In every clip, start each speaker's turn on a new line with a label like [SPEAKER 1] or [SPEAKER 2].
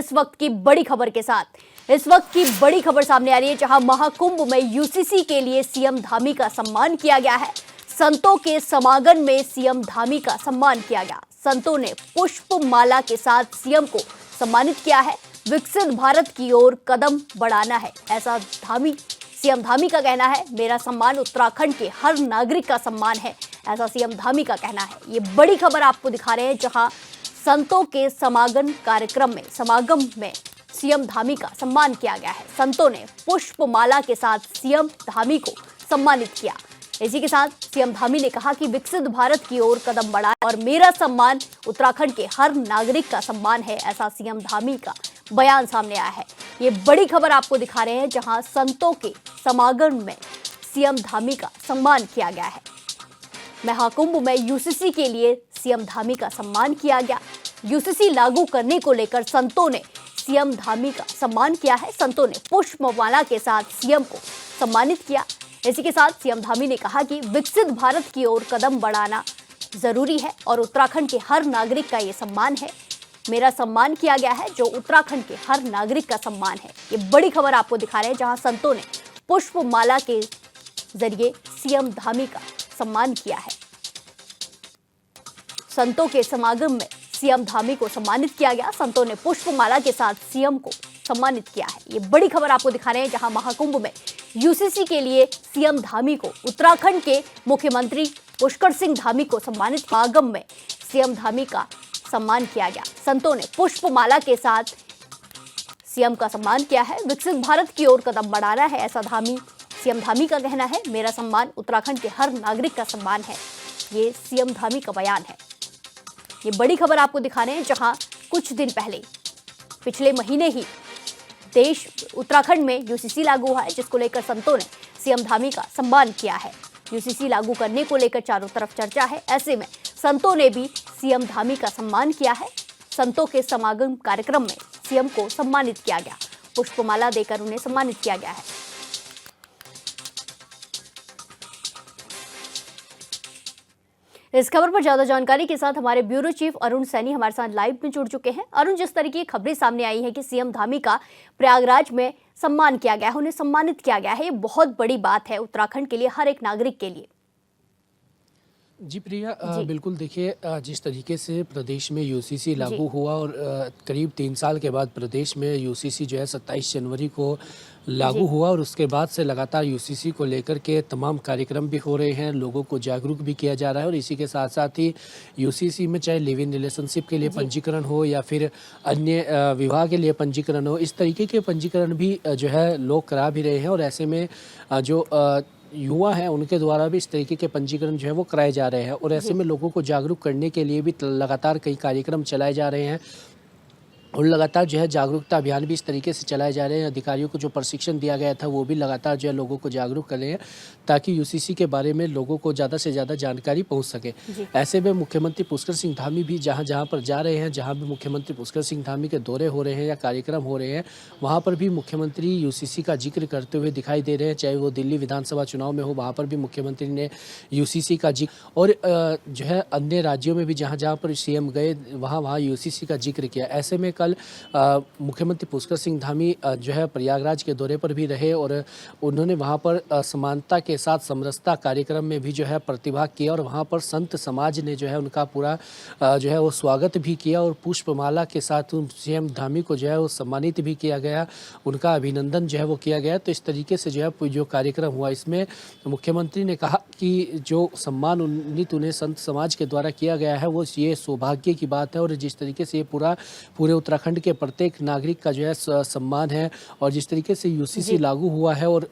[SPEAKER 1] इस वक्त की बड़ी खबर के साथ। इस वक्त की बड़ी खबर सामने आ रही है जहां महाकुंभ में यूसीसी के लिए सीएम धामी का सम्मान किया गया है। संतों के समागम में सीएम धामी का सम्मान किया गया। संतों ने पुष्प माला के साथ सीएम को सम्मानित किया है। विकसित भारत की ओर कदम बढ़ाना है, ऐसा सीएम धामी का कहना है। मेरा सम्मान उत्तराखंड के हर नागरिक का सम्मान है, ऐसा सीएम धामी का कहना है। ये बड़ी खबर आपको दिखा रहे हैं जहां संतों के समागम में सीएम धामी का सम्मान किया गया है। संतों ने पुष्प माला के साथ सीएम धामी को सम्मानित किया। इसी के साथ सीएम धामी ने कहा कि विकसित भारत की ओर कदम बढ़ाए और मेरा सम्मान उत्तराखंड के हर नागरिक का सम्मान है, ऐसा सीएम धामी का बयान सामने आया है। ये बड़ी खबर आपको दिखा रहे हैं जहां संतों के समागम में सीएम धामी का सम्मान किया गया है। महाकुंभ में यूसीसी के लिए सीएम धामी का सम्मान किया गया। यूसीसी लागू करने को लेकर संतों ने सीएम धामी का सम्मान किया है। संतों ने पुष्पमाला के साथ सीएम को सम्मानित किया। इसी के साथ सीएम धामी ने कहा कि विकसित भारत की ओर कदम बढ़ाना जरूरी है और उत्तराखंड के हर नागरिक का ये सम्मान है। मेरा सम्मान किया गया है जो उत्तराखंड के हर नागरिक का सम्मान है। ये बड़ी खबर आपको दिखा रहे हैं जहां संतों ने पुष्पमाला के जरिए सीएम धामी का सम्मान किया है। संतों के समागम में सीएम धामी को सम्मानित किया गया। संतों ने पुष्पमाला के साथ सीएम को सम्मानित किया है। ये बड़ी खबर आपको दिखा रहे हैं जहां महाकुंभ में यूसीसी के लिए सीएम धामी को उत्तराखंड के मुख्यमंत्री पुष्कर सिंह धामी को सम्मानित। समागम में सीएम धामी का सम्मान किया गया। संतों ने पुष्पमाला के साथ सीएम का सम्मान किया है। विकसित भारत की ओर कदम बढ़ाना है, ऐसा सीएम धामी का कहना है। मेरा सम्मान उत्तराखंड के हर नागरिक का सम्मान है, ये सीएम धामी का बयान है। ये बड़ी खबर आपको दिखा रहे हैं जहां कुछ दिन पहले पिछले महीने ही उत्तराखंड में यूसीसी लागू हुआ है, जिसको लेकर संतों ने सीएम धामी का सम्मान किया है। यूसीसी लागू करने को लेकर चारों तरफ चर्चा है। ऐसे में संतों ने भी सीएम धामी का सम्मान किया है। संतों के समागम कार्यक्रम में सीएम को सम्मानित किया गया। पुष्पमाला देकर उन्हें सम्मानित किया गया है। इस खबर पर ज्यादा जानकारी के साथ हमारे ब्यूरो चीफ अरुण सैनी हमारे साथ लाइव में जुड़ चुके हैं। अरुण, जिस तरीके की खबरें सामने आई है कि सीएम धामी का प्रयागराज में सम्मान किया गया है, उन्हें सम्मानित किया गया है, ये बहुत बड़ी बात है उत्तराखंड के लिए, हर एक नागरिक के लिए।
[SPEAKER 2] जी प्रिया, बिल्कुल देखिए, जिस तरीके से प्रदेश में यूसीसी लागू हुआ और करीब 3 साल के बाद प्रदेश में यूसीसी जो है 27 जनवरी को लागू हुआ और उसके बाद से लगातार यूसीसी को लेकर के तमाम कार्यक्रम भी हो रहे हैं, लोगों को जागरूक भी किया जा रहा है। और इसी के साथ साथ ही यूसीसी में चाहे लिव इन रिलेशनशिप के लिए पंजीकरण हो या फिर अन्य विवाह के लिए पंजीकरण हो, इस तरीके के पंजीकरण भी जो है लोग करा भी रहे हैं। और ऐसे में जो युवा हैं उनके द्वारा भी इस तरीके के पंजीकरण जो है वो कराए जा रहे हैं। और ऐसे में लोगों को जागरूक करने के लिए भी लगातार कई कार्यक्रम चलाए जा रहे हैं और लगातार जो है जागरूकता अभियान भी इस तरीके से चलाए जा रहे हैं। अधिकारियों को जो प्रशिक्षण दिया गया था वो भी लगातार जो है लोगों को जागरूक कर रहे हैं ताकि यूसीसी के बारे में लोगों को ज़्यादा से ज़्यादा जानकारी पहुंच सके। ऐसे में मुख्यमंत्री पुष्कर सिंह धामी भी जहां पर जा रहे हैं, जहां भी मुख्यमंत्री पुष्कर सिंह धामी के दौरे हो रहे हैं या कार्यक्रम हो रहे हैं, वहाँ पर भी मुख्यमंत्री यूसीसी का जिक्र करते हुए दिखाई दे रहे हैं। चाहे वो दिल्ली विधानसभा चुनाव में हो, वहाँ पर भी मुख्यमंत्री ने यूसीसी का जिक्र और जो है अन्य राज्यों में भी जहाँ पर सीएम गए वहाँ यूसीसी का जिक्र किया। ऐसे में कल मुख्यमंत्री पुष्कर सिंह धामी जो है प्रयागराज के दौरे पर भी रहे और उन्होंने वहाँ पर समानता के साथ समरसता कार्यक्रम में भी जो है प्रतिभाग किया और वहाँ पर संत समाज ने जो है उनका पूरा जो है वो स्वागत भी किया और पुष्पमाला के साथ सीएम धामी को जो है वो सम्मानित भी किया गया, उनका अभिनंदन जो है वो किया गया। तो इस तरीके से जो है जो कार्यक्रम हुआ, इसमें मुख्यमंत्री ने कहा कि जो सम्मान उन्हें संत समाज के द्वारा किया गया है वो ये सौभाग्य की बात है और जिस तरीके से ये पूरे उत्तराखंड के प्रत्येक नागरिक का जो है सम्मान है। और जिस तरीके से यूसीसी लागू हुआ है और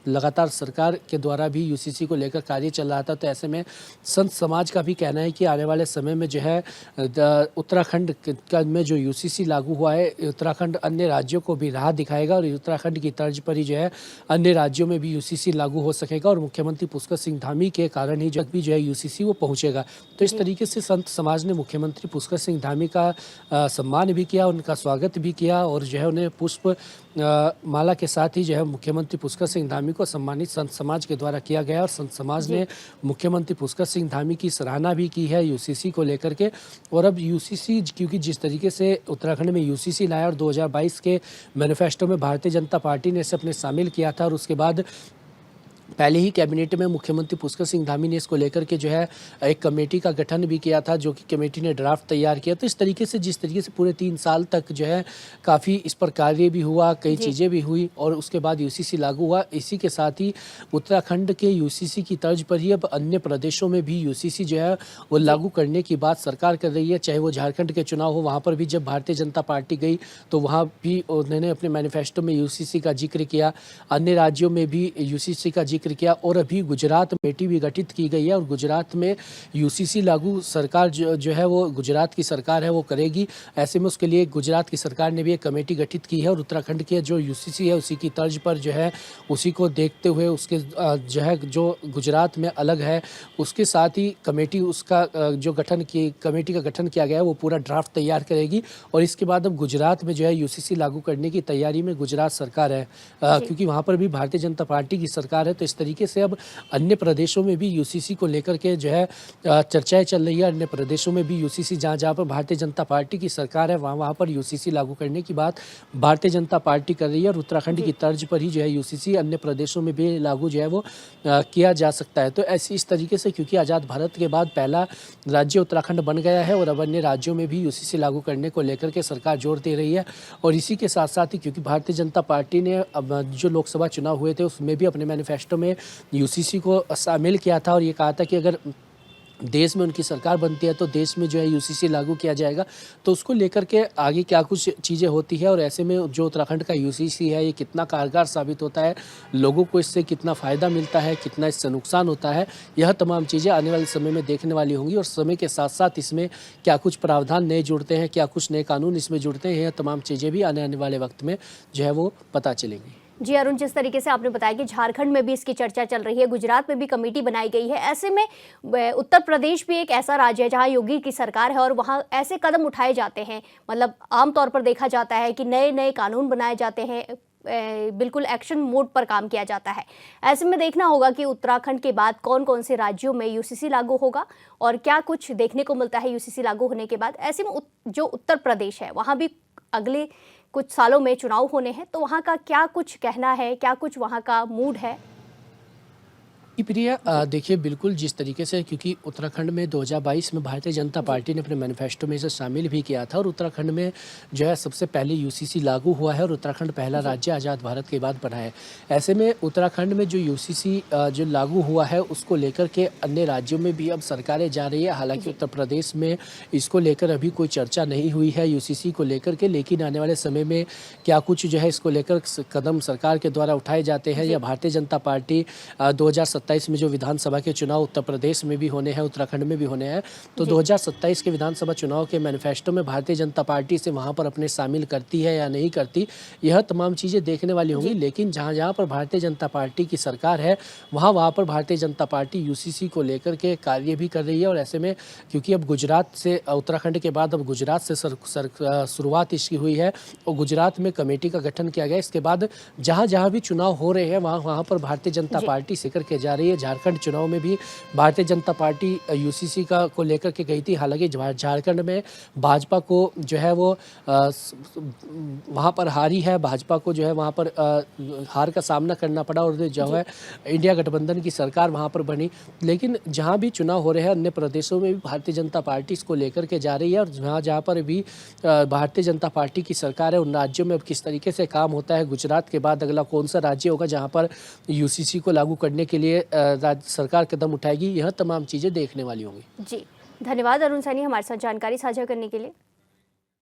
[SPEAKER 2] लगातार सरकार के द्वारा भी यूसीसी को लेकर कार्य चल रहा था, तो ऐसे में संत समाज का भी कहना है कि आने वाले समय में जो है उत्तराखंड में जो यूसीसी लागू हुआ है, उत्तराखंड अन्य राज्यों को भी राह दिखाएगा और उत्तराखंड की तर्ज पर ही जो है अन्य राज्यों में भी यूसीसी लागू हो सकेगा और मुख्यमंत्री पुष्कर सिंह धामी के कारण ही जब भी जो है यूसीसी वो पहुंचेगा। तो इस तरीके से संत समाज ने मुख्यमंत्री पुष्कर सिंह धामी का सम्मान भी किया किया, उनका स्वागत भी किया और जो है उन्हें पुष्प माला के साथ ही जो है मुख्यमंत्री पुष्कर सिंह धामी को सम्मानित संत समाज के द्वारा किया गया और संत समाज ने मुख्यमंत्री पुष्कर सिंह धामी की सराहना भी की है यूसीसी को लेकर के। और अब यूसीसी, क्योंकि जिस तरीके से उत्तराखंड में यूसीसी लाया और 2022 के मैनिफेस्टो में भारतीय जनता पार्टी ने इसे अपने शामिल किया था और उसके बाद पहले ही कैबिनेट में मुख्यमंत्री पुष्कर सिंह धामी ने इसको लेकर के जो है एक कमेटी का गठन भी किया था, जो कि कमेटी ने ड्राफ्ट तैयार किया। तो इस तरीके से जिस तरीके से पूरे 3 साल तक जो है काफ़ी इस पर कार्य भी हुआ, कई चीज़ें भी हुई और उसके बाद यूसीसी लागू हुआ। इसी के साथ ही उत्तराखंड के यूसीसी की तर्ज पर ही अब अन्य प्रदेशों में भी यूसीसी जो है वो लागू करने की बात सरकार कर रही है। चाहे वो झारखंड के चुनाव हो, वहाँ पर भी जब भारतीय जनता पार्टी गई तो वहाँ भी उन्होंने अपने मैनिफेस्टो में यूसीसी का जिक्र किया, अन्य राज्यों में भी यूसीसी का जिक्र किया और अभी गुजरात कमेटी भी गठित की गई है और गुजरात में यूसीसी लागू सरकार जो है वो गुजरात की सरकार है वो करेगी। ऐसे में उसके लिए गुजरात की सरकार ने भी एक कमेटी गठित की है और उत्तराखंड के जो यूसीसी है उसी की तर्ज पर जो है उसी को देखते हुए उसके जो है जो गुजरात में अलग है उसके साथ ही कमेटी उसका जो कमेटी का गठन किया गया है वो पूरा ड्राफ्ट तैयार करेगी और इसके बाद अब गुजरात में जो है यूसीसी लागू करने की तैयारी में गुजरात सरकार है, क्योंकि वहाँ पर भी भारतीय जनता पार्टी की सरकार है। तो इस तरीके से अब अन्य प्रदेशों में भी यूसीसी को लेकर के जो है चर्चाएं चल रही है। अन्य प्रदेशों में भी यूसीसी जहाँ पर भारतीय जनता पार्टी की सरकार है वहाँ पर यूसीसी लागू करने की बात भारतीय जनता पार्टी कर रही है और उत्तराखंड की तर्ज पर ही जो है यूसीसी अन्य प्रदेशों में भी लागू जो है वो किया जा सकता है। तो ऐसी इस तरीके से, क्योंकि आज़ाद भारत के बाद पहला राज्य उत्तराखंड बन गया है और अब अन्य राज्यों में भी यूसीसी लागू करने को लेकर के सरकार जोर दे रही है। और इसी के साथ साथ ही क्योंकि भारतीय जनता पार्टी ने अब जो लोकसभा चुनाव हुए थे उसमें भी अपने मैनिफेस्टो में यूसीसी को शामिल किया था और ये कहा था कि अगर देश में उनकी सरकार बनती है तो देश में जो है यूसीसी लागू किया जाएगा। तो उसको लेकर के आगे क्या कुछ चीज़ें होती है और ऐसे में जो उत्तराखंड का यूसीसी है ये कितना कारगर साबित होता है, लोगों को इससे कितना फ़ायदा मिलता है, कितना इससे नुकसान होता है, यह तमाम चीज़ें आने वाले समय में देखने वाली होंगी। और समय के साथ साथ इसमें क्या कुछ प्रावधान नए जुड़ते हैं, क्या कुछ नए कानून इसमें जुड़ते हैं, यह तमाम चीज़ें भी आने वाले वक्त में जो है वो पता चलेंगी।
[SPEAKER 1] जी अरुण, जिस तरीके से आपने बताया कि झारखंड में भी इसकी चर्चा चल रही है, गुजरात में भी कमेटी बनाई गई है, ऐसे में उत्तर प्रदेश भी एक ऐसा राज्य है जहां योगी की सरकार है और वहां ऐसे कदम उठाए जाते हैं, मतलब आमतौर पर देखा जाता है कि नए नए कानून बनाए जाते हैं, बिल्कुल एक्शन मोड पर काम किया जाता है। ऐसे में देखना होगा कि उत्तराखंड के बाद कौन कौन से राज्यों में यूसीसी लागू होगा और क्या कुछ देखने को मिलता है यूसीसी लागू होने के बाद। ऐसे में जो उत्तर प्रदेश है वहाँ भी अगले कुछ सालों में चुनाव होने हैं, तो वहाँ का क्या कुछ कहना है, क्या कुछ वहाँ का मूड है?
[SPEAKER 2] प्रिया, देखिए बिल्कुल जिस तरीके से, क्योंकि उत्तराखंड में 2022 में भारतीय जनता पार्टी ने अपने मैनिफेस्टो में इसे शामिल भी किया था और उत्तराखंड में जो है सबसे पहले यूसीसी लागू हुआ है और उत्तराखंड पहला राज्य आज़ाद भारत के बाद बना है। ऐसे में उत्तराखंड में जो यूसीसी जो लागू हुआ है उसको लेकर के अन्य राज्यों में भी अब सरकारें जा रही है। हालांकि उत्तर प्रदेश में इसको लेकर अभी कोई चर्चा नहीं हुई है यूसीसी को लेकर के, लेकिन आने वाले समय में क्या कुछ जो है इसको लेकर कदम सरकार के द्वारा उठाए जाते हैं या भारतीय जनता पार्टी 2027 में जो विधानसभा के चुनाव उत्तर प्रदेश में भी होने हैं, उत्तराखंड में भी होने हैं, तो 2027 के विधानसभा चुनाव के मैनिफेस्टो में भारतीय जनता पार्टी से वहां पर अपने शामिल करती है या नहीं करती, यह तमाम चीज़ें देखने वाली होंगी। लेकिन जहां जहां पर भारतीय जनता पार्टी की सरकार है वहां पर भारतीय जनता पार्टी यूसीसी को लेकर के कार्य भी कर रही है। और ऐसे में क्योंकि अब गुजरात से, उत्तराखंड के बाद अब गुजरात से शुरुआत इसकी हुई है और गुजरात में कमेटी का गठन किया गया। इसके बाद जहां जहां भी चुनाव हो रहे हैं वहां पर भारतीय जनता पार्टी से करके जा रही है। झारखंड चुनाव में भी भारतीय जनता पार्टी यूसीसी को लेकर के गई थी। हालांकि झारखंड में भाजपा को जो है वो वहाँ पर हारी है, भाजपा को जो है वहाँ पर हार का सामना करना पड़ा और जो है इंडिया गठबंधन की सरकार वहाँ पर बनी। लेकिन जहाँ भी चुनाव हो रहे हैं अन्य प्रदेशों में भी भारतीय जनता पार्टी इसको लेकर के जा रही है और जहाँ पर भी भारतीय जनता पार्टी की सरकार है उन राज्यों में अब किस तरीके से काम होता है, गुजरात के बाद अगला कौन सा राज्य होगा जहाँ पर यूसीसी को लागू करने के लिए राज्य सरकार कदम उठाएगी, यह तमाम चीज़ें देखने वाली होंगी।
[SPEAKER 1] जी धन्यवाद अरुण सैनी हमारे साथ जानकारी साझा करने के लिए।